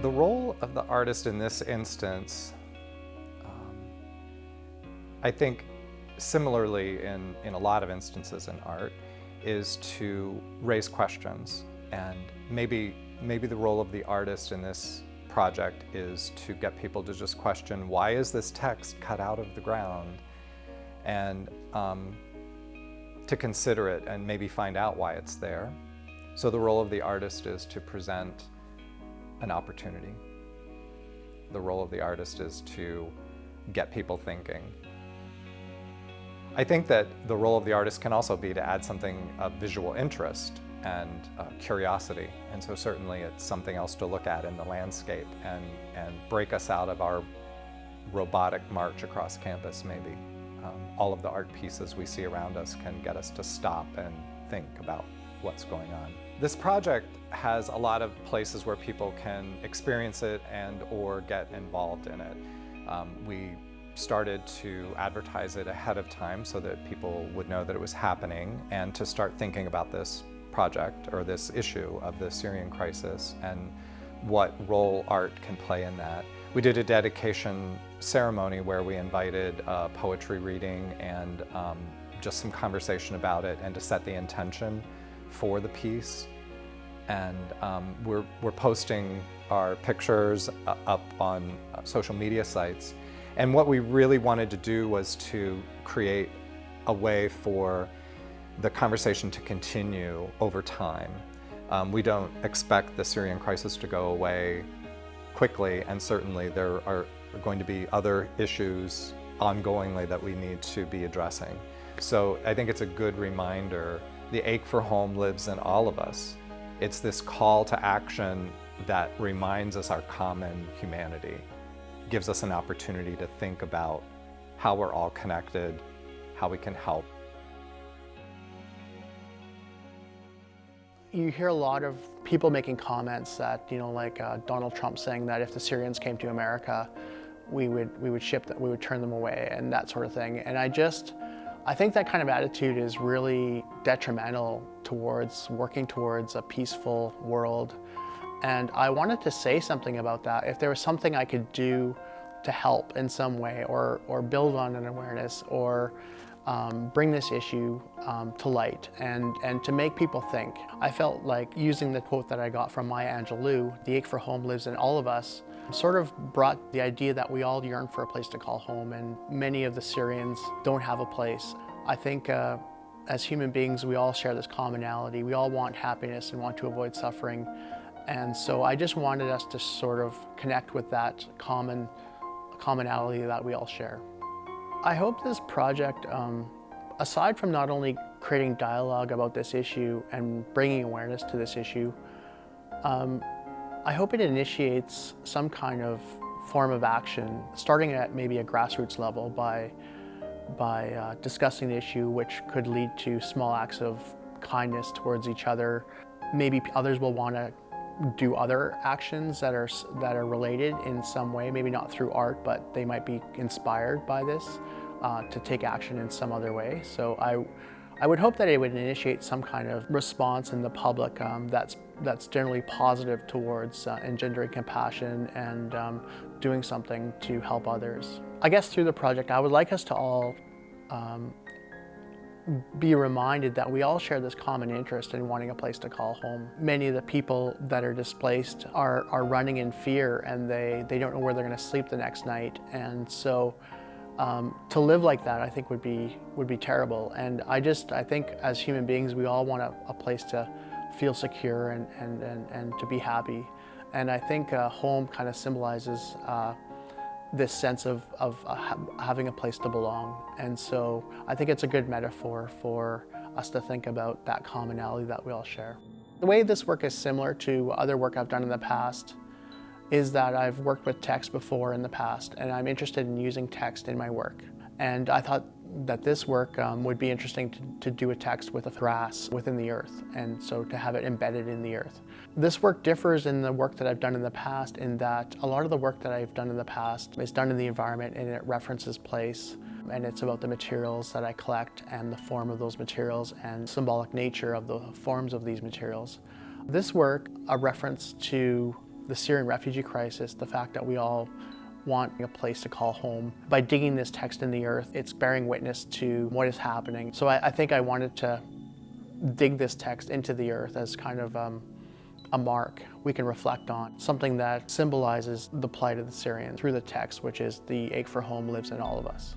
The role of the artist in this instance, I think similarly in a lot of instances in art, is to raise questions. And maybe the role of the artist in this project is to get people to just question, why is this text cut out of the ground? And to consider it and maybe find out why it's there. So the role of the artist is to present an opportunity. The role of the artist is to get people thinking. I think that the role of the artist can also be to add something of visual interest and curiosity. And so certainly it's something else to look at in the landscape and break us out of our robotic march across campus maybe. All of the art pieces we see around us can get us to stop and think about what's going on. This project has a lot of places where people can experience it and or get involved in it. We started to advertise it ahead of time so that people would know that it was happening and to start thinking about this project or this issue of the Syrian crisis and what role art can play in that. We did a dedication ceremony where we invited a poetry reading and just some conversation about it and to set the intention for the piece. And we're posting our pictures up on social media sites. And what we really wanted to do was to create a way for the conversation to continue over time. We don't expect the Syrian crisis to go away quickly, and certainly there are going to be other issues ongoingly that we need to be addressing. So I think it's a good reminder, the ache for home lives in all of us. It's this call to action that reminds us our common humanity, gives us an opportunity to think about how we're all connected, how we can help. You hear a lot of people making comments that, like Donald Trump saying that if the Syrians came to America, we would turn them away and that sort of thing. And I think that kind of attitude is really detrimental towards working towards a peaceful world. And I wanted to say something about that. If there was something I could do to help in some way or build on an awareness or bring this issue to light and to make people think. I felt like using the quote that I got from Maya Angelou, "The ache for home lives in all of us," sort of brought the idea that we all yearn for a place to call home, and many of the Syrians don't have a place. I think as human beings, we all share this commonality. We all want happiness and want to avoid suffering. And so I just wanted us to sort of connect with that commonality that we all share. I hope this project, aside from not only creating dialogue about this issue and bringing awareness to this issue, I hope it initiates some kind of form of action, starting at maybe a grassroots level by discussing the issue, which could lead to small acts of kindness towards each other. Maybe others will want to do other actions that are related in some way, maybe not through art, but they might be inspired by this to take action in some other way. So I would hope that it would initiate some kind of response in the public that's generally positive towards engendering compassion and doing something to help others. I guess through the project, I would like us to all be reminded that we all share this common interest in wanting a place to call home. Many of the people that are displaced are running in fear, and they don't know where they're going to sleep the next night. And so to live like that, I think would be terrible. And I think as human beings, we all want a place to feel secure and to be happy. And I think home kind of symbolizes this sense of having a place to belong. And so I think it's a good metaphor for us to think about that commonality that we all share. The way this work is similar to other work I've done in the past is that I've worked with text before in the past, and I'm interested in using text in my work. And I thought that this work would be interesting to do a text with a grass within the earth, and so to have it embedded in the earth. This work differs in the work that I've done in the past in that a lot of the work that I've done in the past is done in the environment and it references place, and it's about the materials that I collect and the form of those materials and symbolic nature of the forms of these materials. This work, a reference to the Syrian refugee crisis, the fact that we all want a place to call home. By digging this text in the earth, it's bearing witness to what is happening. So I think I wanted to dig this text into the earth as kind of a mark we can reflect on, something that symbolizes the plight of the Syrians through the text, which is the ache for home lives in all of us.